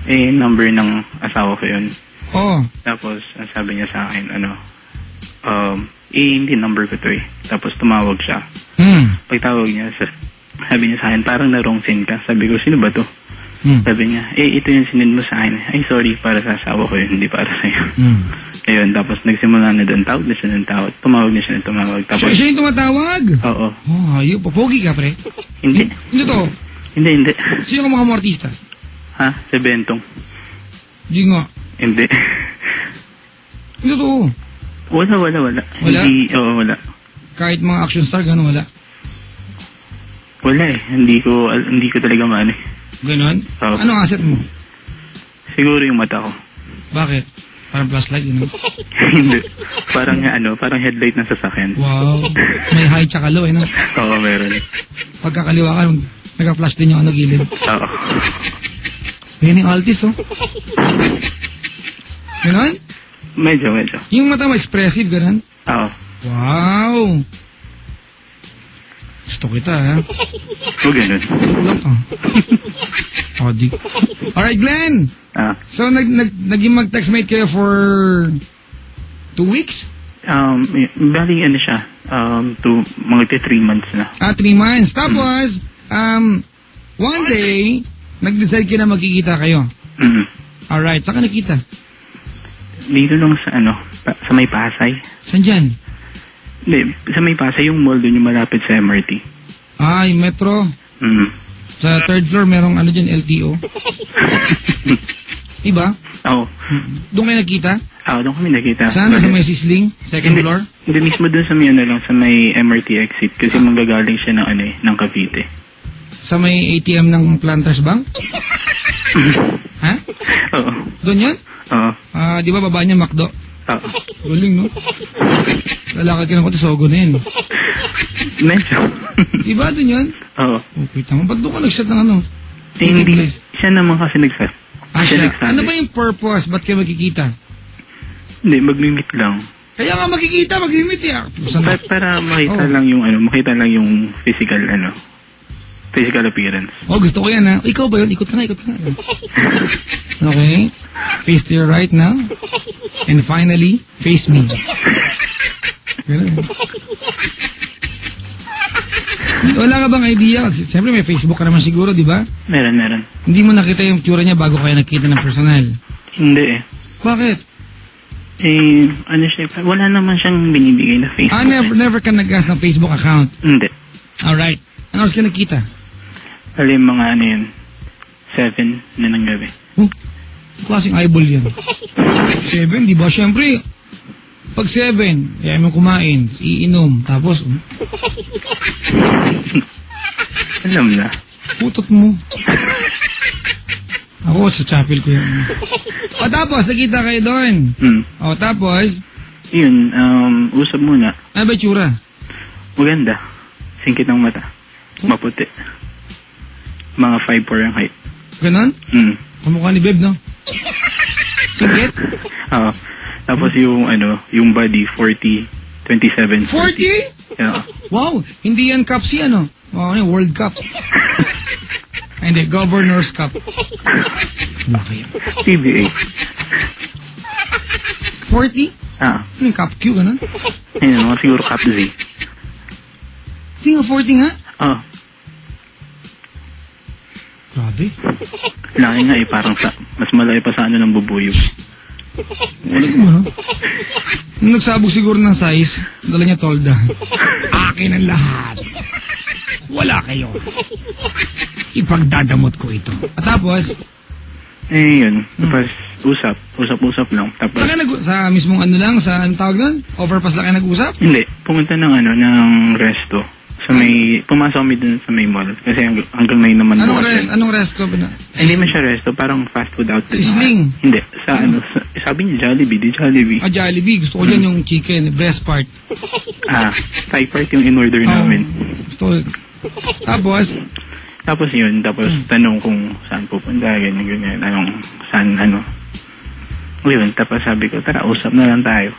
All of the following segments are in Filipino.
number ng asawa ko yun. Oh. Tapos, sabi niya sa akin, hindi number ko to eh. Tapos tumawag siya. Pagtawag niya, sabi niya sa akin, parang na-wrong send ka. Sabi ko, sino ba to? Sabi niya, ito yung sinend mo sa akin. Ay, sorry, para sa asawa ko yun, hindi para sa'yo. Ayun, tapos nagsimula na doon, tawag na siya ng tawag. Tumawag na siya ng tumawag. Tapos, siya yung tumatawag? Oo. Oh, ayun, papogi ka, pre? Hindi. Hindi to? Hindi. Sino ka mga artista? Ha? Sa Bentong? Hindi nga. Hindi. Hindi to? Wala? Wala? Hindi, wala. Kahit mga action star, gano'n wala? Wala eh. Hindi ko talaga maano eh. Ganon? Oo. Anong asset mo? Siguro yung mata ko. Bakit? Parang flashlight, yun. Hindi. Parang headlight ng sasakyan. Wow. May high tsaka low, no? Oo, meron. Pagkakaliwa ka, nagka-flash din yung gilid. Oo. Yan yung Altis, oh. Ganon? Medyo. Yung mata mo, expressive, ganon? Oo. Wow. Gusto kita, ha? So, ganun. Lang, Odik. Alright, Glenn. So, naging mag-textmate kayo for 2 weeks? Bali, siya. Mga 3 months na. 3 months. Tapos, one day, nag-decide kayo na magkikita kayo. Alright, saan ka nakita? Dito lang sa sa may Pasay. Saan dyan? Hindi, sa may Pasay, yung mall doon yung malapit sa MRT. Yung metro? Sa 3rd floor, merong dyan, LTO. Diba? Oo. Doon kayo nakita? Oo, doon kami nakita. Saan? Sa may Sisling? 2nd floor? Hindi, mismo doon sa may lang, sa may MRT exit. Kasi manggagaling siya ng ng Cavite. Sa may ATM ng Planters Bank? Ha? Oo. Doon yun? Oo. Di ba baba niya McDo? Oo. Galing, no? Lalakad ka ng kote, sogo na yun. Medyo. Diba doon yun? Oo. Okay, tama. Ba't doon ka nag-shot ng Hindi. Siya naman kasi nag-set. Siya. Ano ba yung purpose? Ba't kayo magkikita? Hindi, mag-meet lang. Kaya nga magkikita, mag-meet ya. Para makita lang yung yung physical appearance. Gusto ko yan, ha? Ikaw ba yun? Ikot ka nga. Okay. Face to your right now. And finally, face me. Ganun. Wala ka bang idea? Siyempre may Facebook ka naman siguro, di ba? Meron. Hindi mo nakita yung tsura niya bago kayo nakita ng personal? Hindi eh. Bakit? Siya, wala naman siyang binibigay na Facebook. Never ka nag-ask ng Facebook account? Hindi. Alright. Ano oras ka nakita? Alam mga 7 na ng gabi. Klaseng eyeball yan. 7, di ba? Siyempre, pag 7, ayaw mo kumain, iinom, tapos, alam na. putot mo. Ako, sa chapel ko yan. Tapos, nakita kayo doon. Tapos, yun, usap muna. Ano ba itsura? Maganda. Singkit ng mata. Maputi. Mga 5'4" ang height. Ganon? Kamukha ni Beb, no? Singkit? Oo. Tapos yung body, 40, 27. 40? Yeah. Wow, hindi yan cup si World Cup. Hindi, Governor's Cup. Laki yan. PBA. 40? Ano yung Cup Q, ganun? Ayun, siguro Cup Z. Hindi nga 40 nga? Oo. Grabe. Laki nga parang mas malaki pa sa ng bubuyog. Wala ko mo, Nung nagsabog siguro ng size, dala niya tolda. Akin ang lahat. Wala kayo. Ipagdadamot ko ito. At tapos? Yun. Tapos, usap lang. Tapos, sa mismong sa anong tawag nun? Overpass lang kayo nag-usap? Hindi. Pumunta ng resto. Pumasok kami dun sa may mall. Kasi hanggang ngayon naman. Anong resto ba na? Hindi man siya resto. Parang fast food outlet. Sisling? Hindi. Sabi niya Jollibee. Di Jollibee. Jollibee. Gusto ko dyan yung chicken. Breast part. Thigh part yung in-order namin. Gusto ko. Tapos yun. Tapos tanong kung saan pupunta. Ganyan. Saan Yun. Tapos sabi ko, tara, usap na lang tayo.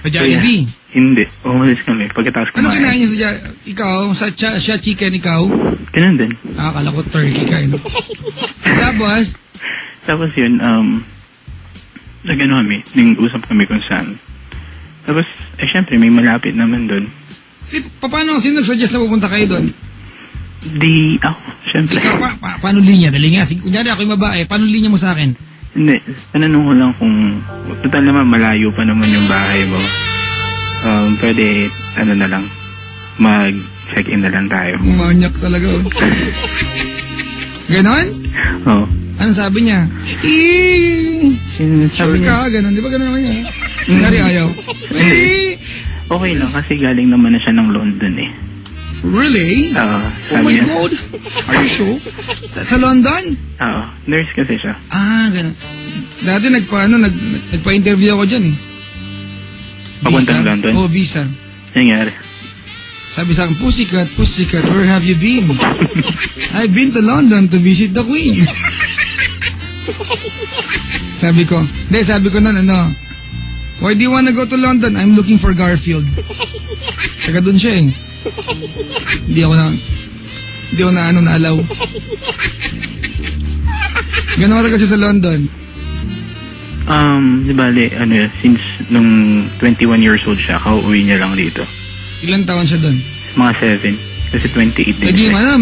Jollibee? Hindi. Umalis kami. Pagkatapos kumain. Ano kinain niyo sa ikaw? Siya chicken, ikaw? Ganun din. Akala ko turkey ka, Tapos? Tapos yun, nag-ano kami, nag-usap kami kung saan. Tapos, syempre, may malapit naman doon. Paano? Sino nag-suggest na pupunta kayo doon? Di ako, syempre. Paano linya? Dali nga. Kunyari ako yung babae, paano linya mo sa akin? Hindi, tanong ko lang kung, total naman malayo pa naman yung bahay mo. Pwede, na lang, mag-check-in na lang tayo. Manyak talaga. Ganon? Oo. Ano sabi niya? Sure ka, ganon. Di ba ganon naman niya? Kunyari ayaw. Okay lang, kasi galing naman na siya ng London eh. Really? Oh my God. Are you sure? Sa London? Oo. Nurse kasi siya. Ganun. Dati nagpa-interview ako dyan eh. Papuntang London? Oo, visa. Nangyari? Sabi sa akin, Pussycat, where have you been? I've been to London to visit the Queen. Sabi ko nun, why do you wanna go to London? I'm looking for Garfield. Taga dun siya eh. Hindi ako na-allow. Gano'n talaga siya sa London? Di bale, since nung 21 years old siya, kauwi niya lang dito. Ilang taon siya doon? Mga 7. Kasi 28 din siya.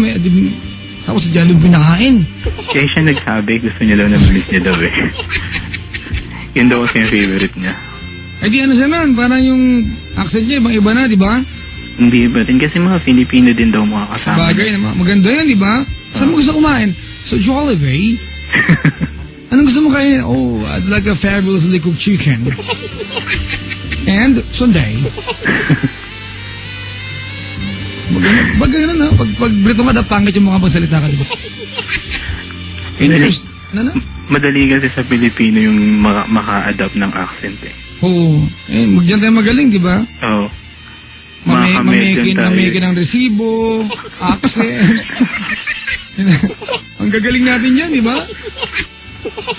Tapos si Jalong pinakain. Kaya siya nagsabi, gusto niya daw na bilis niya daw eh. Yun daw kasi yung favorite niya. Ay di siya nun, parang yung accent niya, ibang iba na, di ba? Hindi ba din? Kasi mga Filipino din daw mga kasama. Bagay naman. Maganda yan, di ba? Saan mo gusto kumain? So, Jollibee. Anong gusto mo kain? Oh, I'd like a fabulously cooked chicken. And Sunday. Bagay na. Pag Brito ka, pangit yung mga pagsalita ka, di ba? Madali kasi sa Filipino yung maka-adapt ng accent eh. Oo. Magdiyan tayo magaling, di ba? Oo. Mameke ng resibo, accent. Ang gagaling natin yan, di ba?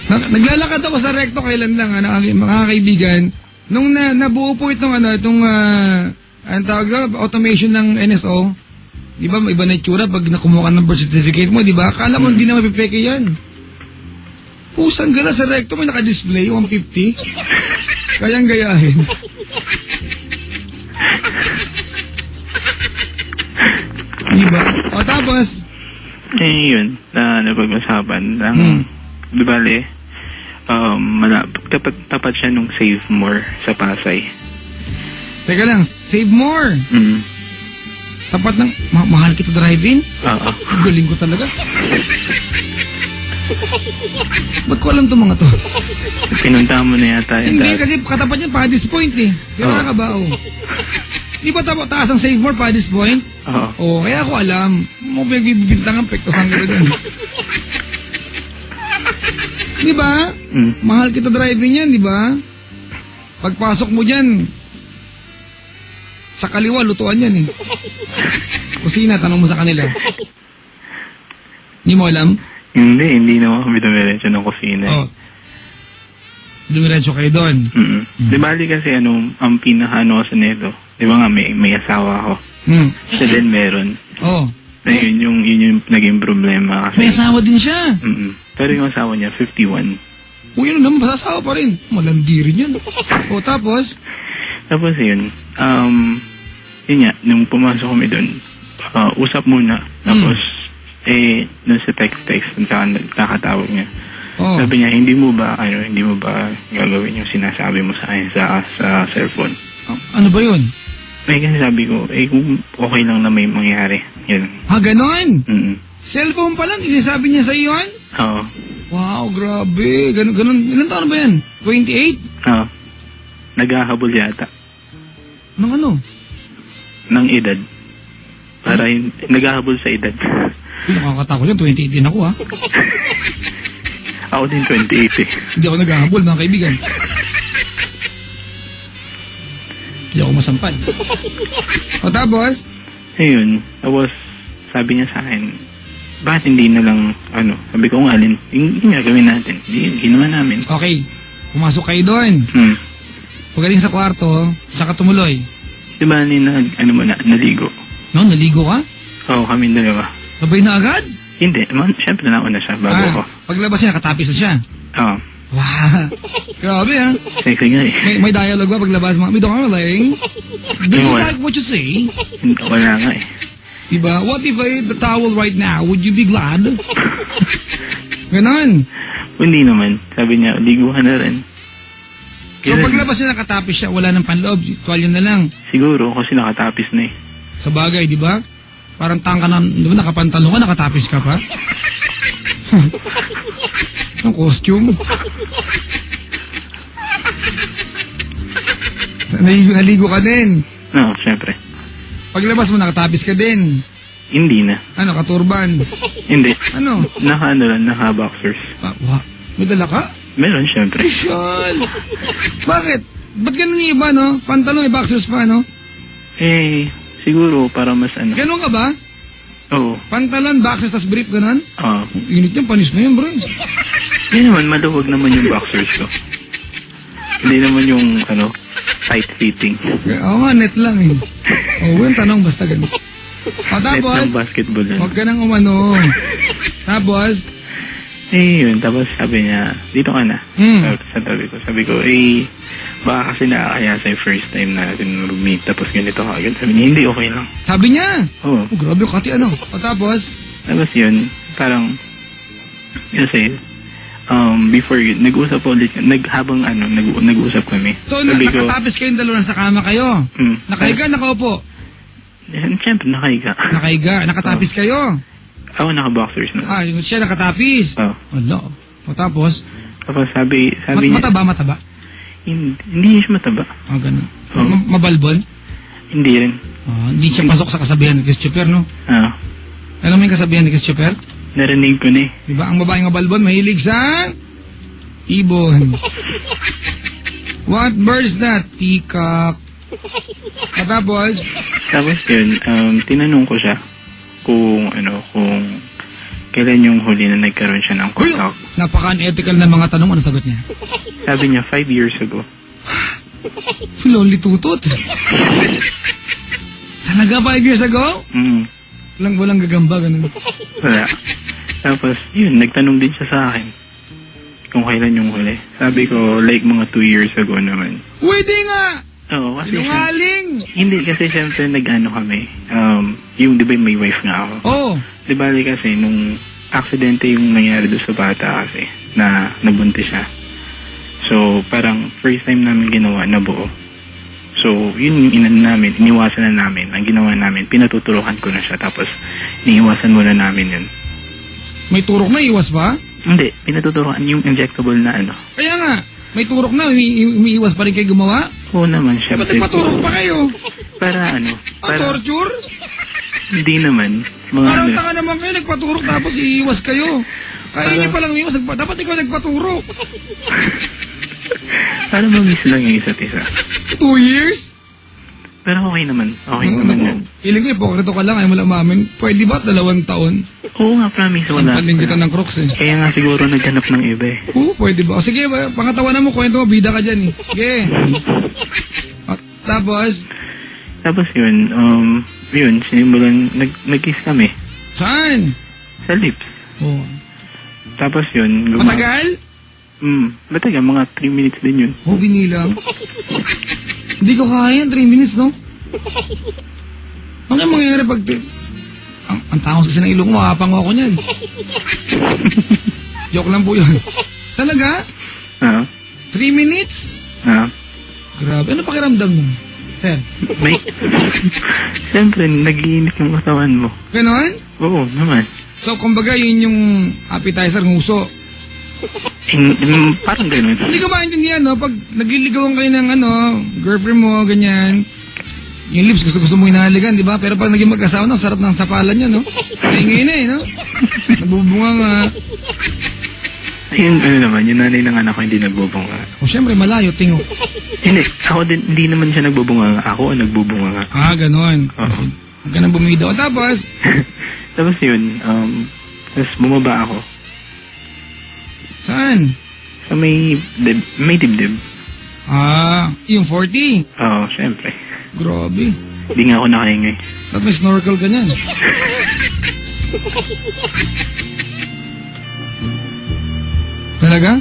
Naglalakad ako sa recto kailan lang, mga kaibigan. Nung nabuo po itong automation ng NSO, di ba, iba na itsura pag nakumuha ka ng birth certificate mo, di ba? Akala mo hindi na mapipeke yan. Pusang gala sa recto, may naka-display, 150. Kayang gayahin. Diba? O tapos? Yun, napag-usapan. Di bale, tapat siya nung Save More sa Pasay. Teka lang, Save More? Tapat ng, mahal kita drive-in? Oo. Galing ko talaga. Ba't ko alam itong mga to? Pinunta mo na yata. Hindi, kasi katapat niya Paddy's Point eh. Kaya ka ba? Di ba taas ang Save More, Paddy's Point? Oo. Kaya ako alam. Mo bibintang pekto sangga doon. Di ba? Mahal kita driving yan, di ba? Pagpasok mo dyan, sa kaliwa, lutuan yan eh. Kusina, tanong mo sa kanila. Hindi mo alam? Hindi naman kami dumiretso ng kusina. Dumiretso kayo doon? Di bali kasi ang pinaka-ano sa neto, di ba nga may asawa ako. Siya din meron. Yun yung naging problema kasi. May asawa din siya? Pero yung asawa niya, 51. Yun naman, asawa pa rin. Malandi rin yun. Tapos? Tapos yun, yun nga, nung pumasok kami doon, usap muna. Tapos, dun sa text, kakatawag niya. Sabi niya, hindi mo ba gagawin yung sinasabi mo sa akin sa cellphone? Ano ba yun? Kasi sabi ko, kung okay lang na may mangyari. Yun. Ganon? Cellphone pa lang, isasabi niya sa iyo yan? Oo. Wow, grabe. Ganon. Ilan taon ba yan? 28? Oo. Naghahabol yata. Ng ano? Ng edad. Para naghahabol sa edad. Nakakatakot yan, 28 din ako ha. Ako din 28 eh. Hindi ako naghahabol mga kaibigan. Hindi ako masampal. Tapos? Ayun. Tapos, sabi niya sa akin, bakit hindi na lang, sabi ko nga, yung gawin natin. Hindi naman namin. Okay. Pumasok kayo doon. Pagaling sa kwarto, saan ka tumuloy? Diba, naligo. No, naligo ka? Oo, kami dalawa. Sabay na agad? Hindi. Siyempre nauna siya bago ko. Paglabas niya, nakatapis na siya? Oo. Wow. Grabe ha. Sexy nga eh. May dialogue ba paglabas mo? Darling, do you like what you say? Wala nga eh. Diba? What if I hit the towel right now? Would you be glad? Ganon. Hindi naman. Sabi niya, liguhan na rin. So paglabas niya nakatapis siya, wala ng panloob, tuwalya na lang. Siguro, kasi nakatapis na eh. Sa bagay, di ba? Parang tangka na, di ba nakapantalong ka, nakatapis ka pa? Ang costume. Naligo ka din. Oo, syempre. Paglabas mo, nakatapis ka din. Hindi na. Ano, katurban? Hindi. Ano? Naka-boxers. May dala ka? Meron, syempre. Usual. Bakit? Ba't ganun yung iba, no? Pantalong, boxers pa, no? Eh, siguro para mas ano. Ganun ka ba? Oo. Pantalon, boxers, tas brief, ganun? Oo. Init yan, panis na yun, bro. Hindi naman, maluwag naman yung boxers ko. Hindi naman yung, ano, tight fitting. Oo nga, net lang eh. Oo, yung tanong, basta ganun. O, tapos, net ng basketball yan. huwag ka nang umano. Tapos, eh, yun. Tapos sabi niya, dito ka na. Sa tabi ko. Sabi ko, baka kasi nakakaya sa'yo first time natin mag-meet. Tapos ganito ka. Sabi niya, hindi, okay lang. Sabi niya? Oo. Oh, grabe, kati ano. O, tapos? Tapos yun, parang, kasi, before yun, nag-usap ulit, habang nag-usap kami. So, nakatapis kayong dalawa sa kama kayo? Nakahiga, nakaupo? Siyempre, nakahiga. Nakahiga, nakatapis kayo? Ako naka-boxers na. Siya nakatapis? Oo. Wala. O, tapos? Tapos sabi niya, mataba? Hindi siya mataba. Ganun. Mabalbon? Hindi rin. Hindi siya pasok sa kasabihan ni Christopher, no? Alam mo yung kasabihan ni Christopher? Narinig ko na eh. Diba, ang babaeng mabalbon, mahilig sa ibon. What bird is that? Peacock. Tapos yun, tinanong ko siya kung kailan yung huli na nagkaroon siya ng contact. Napaka-unethical na mga tanong. Ano sagot niya? Sabi niya, 5 years ago. Lonely tutot. Talaga 5 years ago? Walang gagamba, ganun. Wala. Tapos, yun, nagtanong din siya sa akin kung kailan yung huli. Sabi ko, like mga 2 years ago naman. Pwede nga! Oo, kasi sinungaling! Hindi, kasi syempre nag-ano kami. Yung, di ba may wife nga ako? Oo. Di ba kasi nung aksidente yung nangyari doon sa bata kasi na nabuntis siya. So, parang first time namin ginawa na buo. So, yun yung iniwasan na namin. Ang ginawa namin, pinatuturukan ko na siya. Tapos, iniiwasan muna namin yun. May turok na, iwas pa? Hindi, pinatuturukan yung injectable na ano. Kaya nga, may turok na, umiiwas pa rin kayo gumawa? Oo naman, siya. Ba't nagpaturok pa kayo? Para ano? Ang torture? Hindi naman. Parang tanga naman kayo, nagpaturok tapos iiwas kayo. Kaya niyo palang umiiwas, dapat ikaw nagpaturok. Para ma-miss lang yung isa't isa. 2 years? Pero okay naman. Okay naman yan. Feeling ko, ipokrito ka lang, ayaw mo lang umamin. Pwede ba 2 taon? Oo nga, promise. Wala. Sampaling kita ng Crocs eh. Kaya nga siguro naghanap ng iba eh. Oo, pwede ba? O sige, pangatawanan mo, kwento mo, bida ka dyan eh. Sige. Tapos? Tapos yun, sinimulan, nag-kiss kami. Saan? Sa lips. Oo. Tapos yun. Matagal? Matagal, mga 3 minutes din yun. Oo, binilang. Hindi ko kaya 3 minutes, no? Ano yung mangyayari pag... Ang tangos kasi ng ilong ko, makapango ako niyan. Joke lang po yun. Talaga? 3 minutes? Grabe. Ano pakiramdam mo? Sir? Siyempre, nag-iinit yung katawan mo. Ganon? Oo, naman. So, kumbaga, yun yung appetizer, nguso. Parang gano'n. Hindi ko maintindihan, no? Pag nagliligawan kayo ng girlfriend mo, ganyan, yung lips gusto mo hinahalikan, di ba? Pero pag naging mag-asawa na, sarap ng sapalan niya, no? Ngayon na eh, no? Nagbubunga nga. Ayun, naman, yung nanay ng anak ko hindi nagbubunga. O, syempre, malayo, tingo. Hindi, ako din, hindi naman siya nagbubunga. Ako ang nagbubunga. Ganon. Oo. Huwag ka nang bumidaw. Tapos? Tapos yun, tapos bumaba ako. Saan? Sa may dibdib. Yung 40? Oo, syempre. Grabe. Hindi nga ako nakaingay. Ba't may snorkel ka niyan? Talaga?